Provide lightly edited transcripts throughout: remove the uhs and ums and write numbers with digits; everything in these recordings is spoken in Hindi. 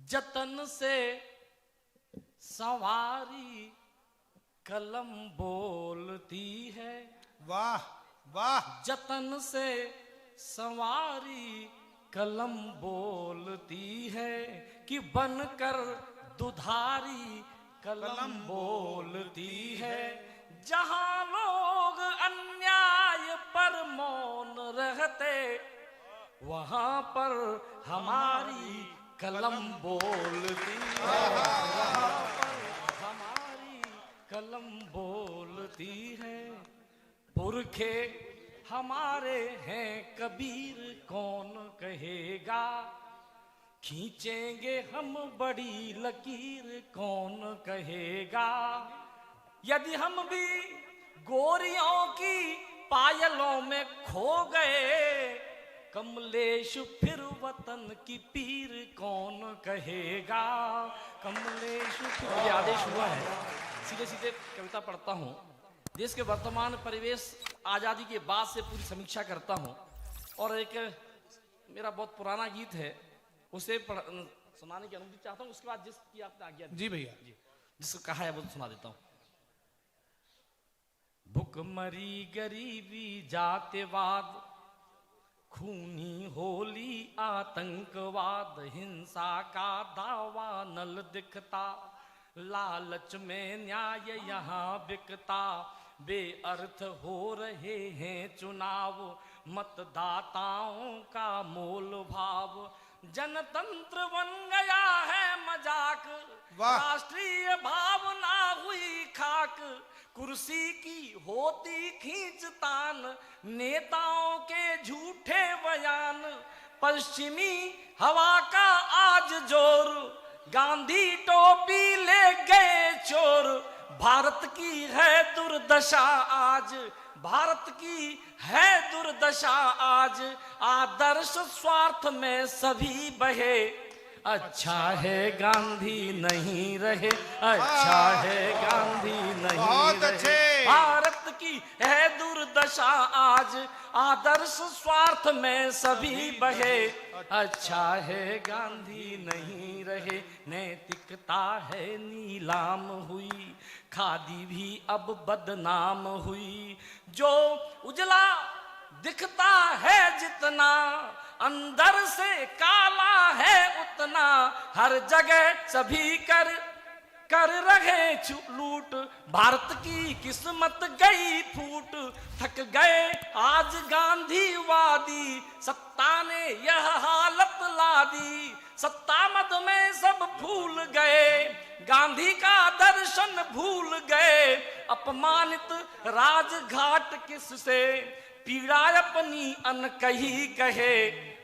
जतन से संवारी कलम बोलती है। वाह वाह। जतन से संवारी कलम बोलती है कि बनकर दुधारी कलम बोलती है। जहां लोग अन्याय पर मौन रहते वहां पर हमारी कलम बोलती है। वहां पर हमारी कलम बोलती है। पुरखे हमारे हैं कबीर कौन कहेगा, खींचेंगे हम बड़ी लकीर कौन कहेगा। यदि हम भी गोरियों की पायलों में खो गए, कमलेश फिर वतन की पीर कौन कहेगा। कमलेश फिर ये आदेश हुआ है। सीधे सीधे कविता पढ़ता हूँ। देश के वर्तमान परिवेश आज़ादी के बाद से पूरी समीक्षा करता हूँ और एक मेरा बहुत पुराना गीत है उसे सुनाने की अनुमति चाहता हूँ। उसके बाद जिसकी आपने आज्ञा दी। जी भैया जी, जिसको कहा है वो सुना देता हूँ। भुखमरी गरीबी जातिवाद, खूनी होली आतंकवाद, हिंसा का दावा नल दिखता, लालच में न्याय यहाँ बिकता, बेअर्थ हो रहे हैं चुनाव, मतदाताओं का मोल भाव, जनतंत्र बन गया है मजाक, राष्ट्रीय भावना हुई खाक, कुर्सी की होती खींचतान, नेताओं के झूठे बयान, पश्चिमी हवा का आज जोर, गांधी टोपी ले गए चोर, भारत की है दुर्दशा आज, भारत की है दुर्दशा आज, आदर्श स्वार्थ में सभी बहे, अच्छा है गांधी नहीं रहे, अच्छा है गांधी नहीं रहे, भारत की है दुर्दशा आज, आदर्श स्वार्थ में सभी बहे, अच्छा है गांधी नहीं रहे, नैतिकता है नीलाम हुई, खादी भी अब बदनाम हुई, जो उजला दिखता है जितना, अंदर से काला है उतना, हर जगह सभी कर रहे लूट, भारत की किस्मत गई फूट, थक गए आज गांधीवादी, सत्ता ने यह हालत ला दी, सत्ता मद में सब भूल गए, गांधी का दर्शन भूल गए, अपमानित राजघाट किससे, पीड़ा अपनी अनकही कहे,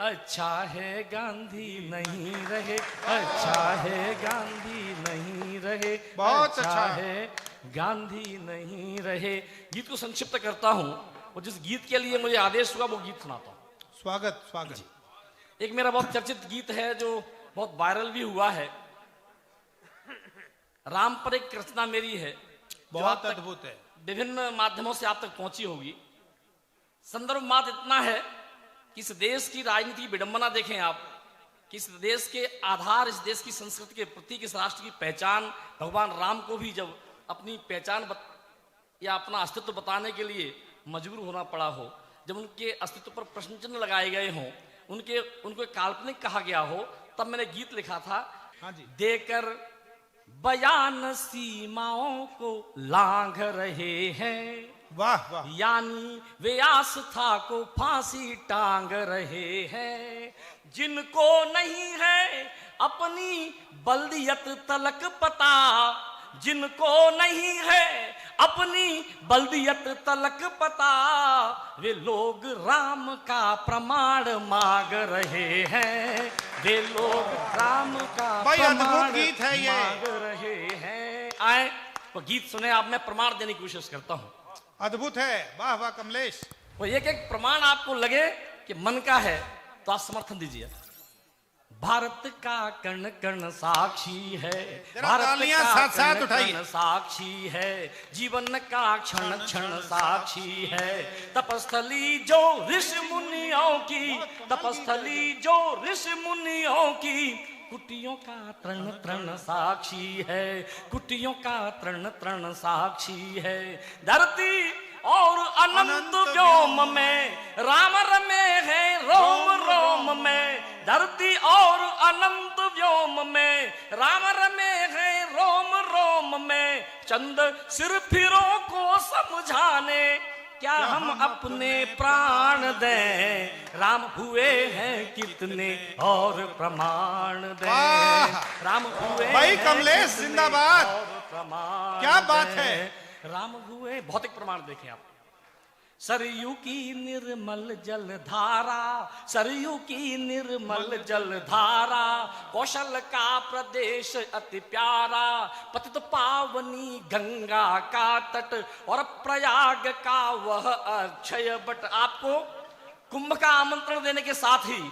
अच्छा है गांधी नहीं रहे, अच्छा है गांधी नहीं रहे, बहुत अच्छा है गांधी नहीं रहे। गीत को संक्षिप्त करता हूँ और जिस गीत के लिए मुझे आदेश हुआ वो गीत सुनाता हूँ। स्वागत स्वागत। एक मेरा बहुत चर्चित गीत है जो बहुत वायरल भी हुआ है, राम पर एक रचना मेरी है, बहुत अद्भुत है, विभिन्न माध्यमों से आप तक पहुंची होगी। संदर्भ मात्र इतना है कि इस देश की राजनीति विडंबना देखें आप, कि इस देश के आधार, इस देश की संस्कृति के प्रतीक, इस राष्ट्र की पहचान, भगवान राम को भी जब अपनी पहचान या अपना अस्तित्व बताने के लिए मजबूर होना पड़ा हो, जब उनके अस्तित्व पर प्रश्न चिन्ह लगाए गए हों, उनको काल्पनिक कहा गया हो, तब मैंने गीत लिखा था। हाँ जी। देकर बयान सीमाओं को लांघ रहे हैं, वाह वाह, यानी वे आस्था को फांसी टांग रहे हैं, जिनको नहीं है अपनी बल्दियत तलक पता, जिनको नहीं है अपनी बल्दियत तलक पता, वे लोग राम का प्रमाण मांग रहे हैं, वे लोग राम का प्रमाण गीत है ये, मांग रहे हैं। आए वो गीत सुने आप, मैं प्रमाण देने की कोशिश करता हूँ। अद्भुत है, वाह वाह कमलेश। वो एक एक प्रमाण आपको लगे कि मन का है तो आप समर्थन दीजिए। भारत का कण कण साक्षी है, भारत का कण कण साक्षी है, जीवन का क्षण क्षण साक्षी है, तपस्थली जो ऋषि मुनियों की, तपस्थली जो ऋषि मुनियों की, कुटियों का तृण तृण साक्षी है, कुटियों का तृण तृण साक्षी है। धरती और अनंत व्योम में राम रमे है रोम रोम में, धरती और अनंत व्योम में राम रमे है रोम रोम में। चंद सिर फिरों को समझाने क्या हम अपने प्राण दें, राम हुए हैं कितने और प्रमाण दें। राम हुए भाई कमलेश जिंदाबाद। और प्रमाण क्या बात दें। है। राम हुए, भौतिक प्रमाण देखें आप। सरयू की निर्मल जल धारा, सरयू की निर्मल जल धारा, कौशल का प्रदेश अति प्यारा, पतित पावनी गंगा का तट और प्रयाग का वह अक्षय बट। आपको कुंभ का आमंत्रण देने के साथ ही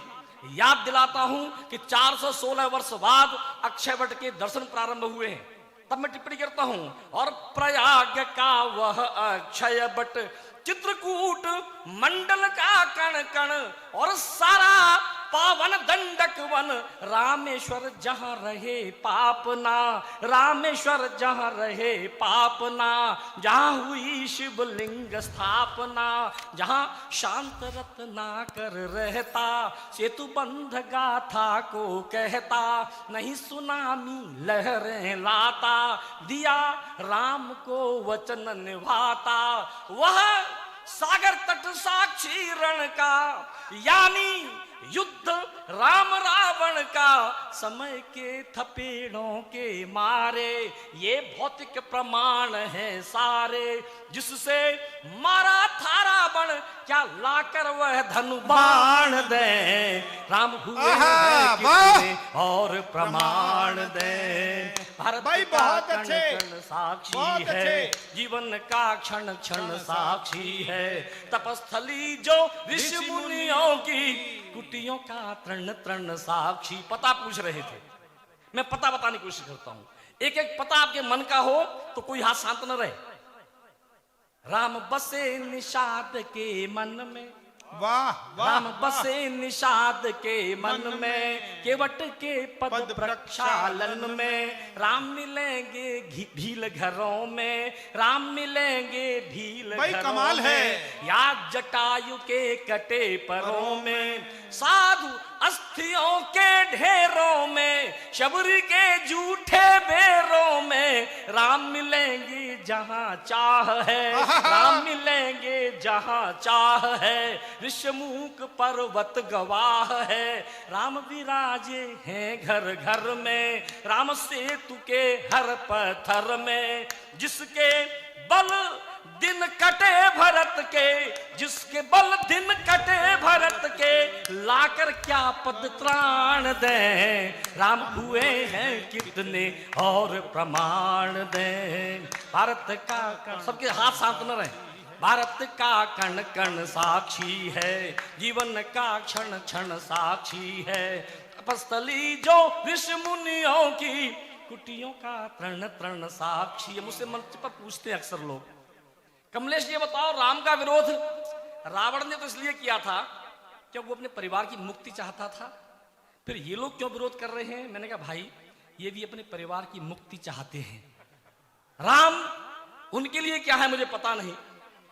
याद दिलाता हूं कि 416 वर्ष बाद अक्षय वट के दर्शन प्रारंभ हुए हैं। तब मैं टिप्पणी करता हूं, और प्रयाग का वह अक्षय बट, चित्रकूट मंडल का कण कण और सारा पावन दंडक वन, रामेश्वर जहां रहे पापना, रामेश्वर जहां रहे पापना, जहां हुई शिवलिंग स्थापना, जहां शांत रत्नाकर रहता, सेतु बंध गाथा को कहता, नहीं सुनामी लहरें लाता, दिया राम को वचन निभाता। वह सागर तट साक्षी रण का, यानी युद्ध राम रावण का, समय के थपेड़ों के मारे ये भौतिक प्रमाण है सारे। जिससे मारा था रावण, क्या लाकर वह धनु बाण दे, राम हुए हैं कितने और प्रमाण दे। भारत भाई का बहुत कण अच्छे, कण साक्षी बहुत है, अच्छे। जीवन का क्षण क्षण साक्षी है। तपस्थली जो ऋषि मुनियों की, कुटियों का तृण तृण साक्षी। पता पूछ रहे थे, मैं पता बताने की कोशिश करता हूं। एक एक पता आपके मन का हो तो कोई हाथ शांत न रहे। राम बसे निषाद के मन में, वाह वाह राम वाह। बसे निषाद के मन में, केवट के पद प्रक्षालन में, राम मिलेंगे भील घरों में, राम मिलेंगे भील भाई घरों कमाल में, है। या जटायु के कटे परों में, साधु अस्थियों के ढेरों में, शबरी के जूठे बेरों में, राम मिलेंगे जहां चाह है, राम मिलेंगे जहां चाह है। ऋषमुख पर्वत गवाह है, राम विराजे हैं घर घर में, राम सेतु के हर पत्थर में। जिसके बल दिन कटे भरत के, जिसके बल दिन कटे भरत के, लाकर क्या पद त्राण दे, राम हुए हैं कितने और प्रमाण दे। भारत का कण, सबके हाथ शांत न रहे। भारत का कण कण साक्षी है, जीवन का क्षण क्षण साक्षी है। तपस्थली जो ऋषि मुनियों की, कुटियों का तृण तृण साक्षी है। मुझसे मंच पर पूछते हैं अक्सर लोग, कमलेश ये बताओ, राम का विरोध रावण ने तो इसलिए किया था कि वो अपने परिवार की मुक्ति चाहता था, फिर ये लोग क्यों विरोध कर रहे हैं? मैंने कहा भाई, ये भी अपने परिवार की मुक्ति चाहते हैं। राम उनके लिए क्या है मुझे पता नहीं,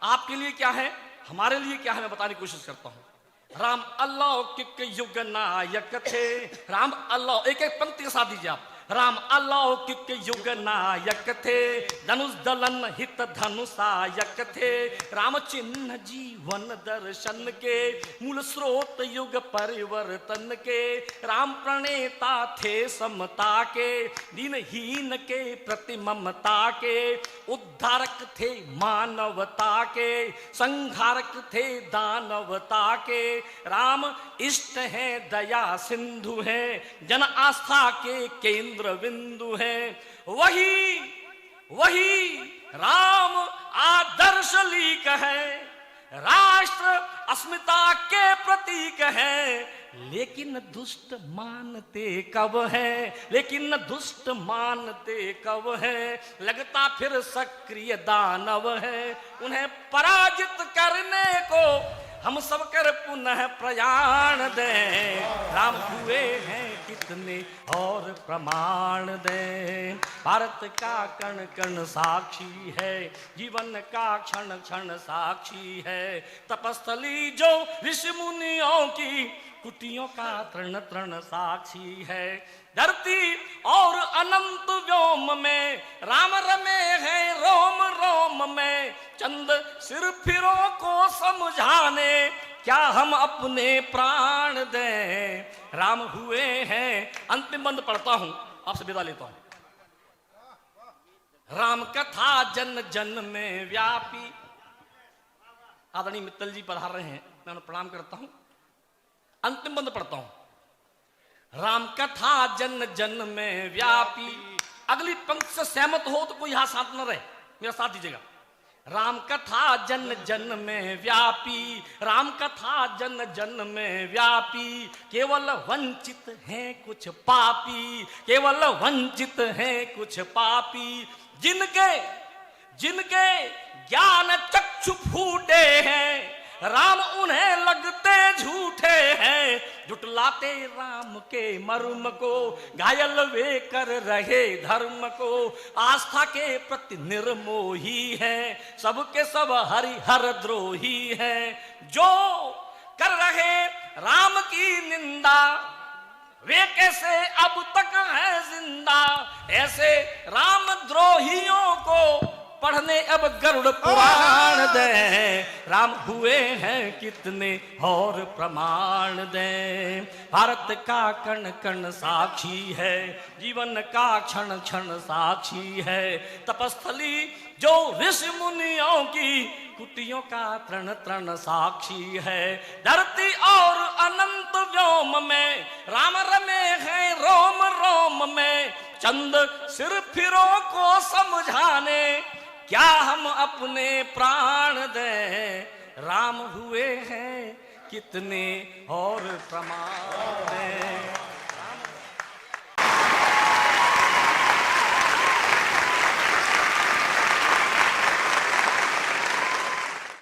आपके लिए क्या है, हमारे लिए क्या है, मैं बताने की कोशिश करता हूं। राम अलौकिक युग नायक थे, राम अल्लाह, एक एक पंक्ति के साथ दीजिए आप। राम अलौकिक युग नायक थे, धनुष दलन हित धनुषायक थे, राम चिन्ह जीवन दर्शन के, मूल स्रोत युग परिवर्तन के, राम प्रणेता थे समता के, दीनहीन के प्रति ममता के, उद्धारक थे मानवता के, संहारक थे दानवता के, राम इष्ट है दया सिंधु है, जन आस्था के केंद्र बिंदु है। वही राम आदर्श लीक है, राष्ट्र अस्मिता के प्रतीक है, लेकिन दुष्ट मानते कब है, लेकिन दुष्ट मानते कब है, लगता फिर सक्रिय दानव है, उन्हें पराजित करने को हम सब कर पुनः प्रयाण दें, राम हुए हैं कितने और प्रमाण दें। भारत का कण कण साक्षी है, जीवन का क्षण क्षण साक्षी है। तपस्थली जो ऋषि मुनियों की कुटियों का तृण तृण साक्षी है। धरती और अनंत व्योम में राम रमे हैं रोम रोम में। चंद सिर फिरों को समझाने क्या हम अपने प्राण दें। राम हुए हैं, अंतिम बंद पढ़ता हूं, आपसे विदा लेता हूं। राम कथा जन जन में व्यापी। आदरणीय मित्तल जी पधार रहे हैं, मैं उन्हें प्रणाम करता हूं। अंतिम बंद पढ़ता हूं। राम कथा जन जन में व्यापी। अगली पंक्ति से सहमत हो तो कोई हाथ साथ न रहे, मेरा साथ दीजिएगा। राम कथा जन जन में व्यापी, राम कथा जन जन में व्यापी। केवल वंचित हैं कुछ पापी, केवल वंचित हैं कुछ पापी। जिनके जिनके ज्ञान चक्षु फूटे हैं, राम उन्हें लगते झूठे हैं। जुटलाते राम के मर्म को, घायल वे कर रहे धर्म को। आस्था के प्रति निर्मोही है, सबके सब हरिहर द्रोही हैं। जो कर रहे राम की निंदा, वे कैसे अब तक है जिंदा। ऐसे राम द्रोहियों को पढ़ने अब गरुड़ पुराण दें। राम हुए हैं कितने और प्रमाण दें। भारत का कण कण साक्षी है, जीवन का क्षण क्षण साक्षी है। तपस्थली जो ऋषि मुनियों की कुटियों का तृण तृण साक्षी है। धरती और अनंत व्योम में राम रमे हैं रोम रोम में। चंद सिर फिरों को समझाने क्या हम अपने प्राण दें। राम हुए हैं कितने और प्रमाण दें।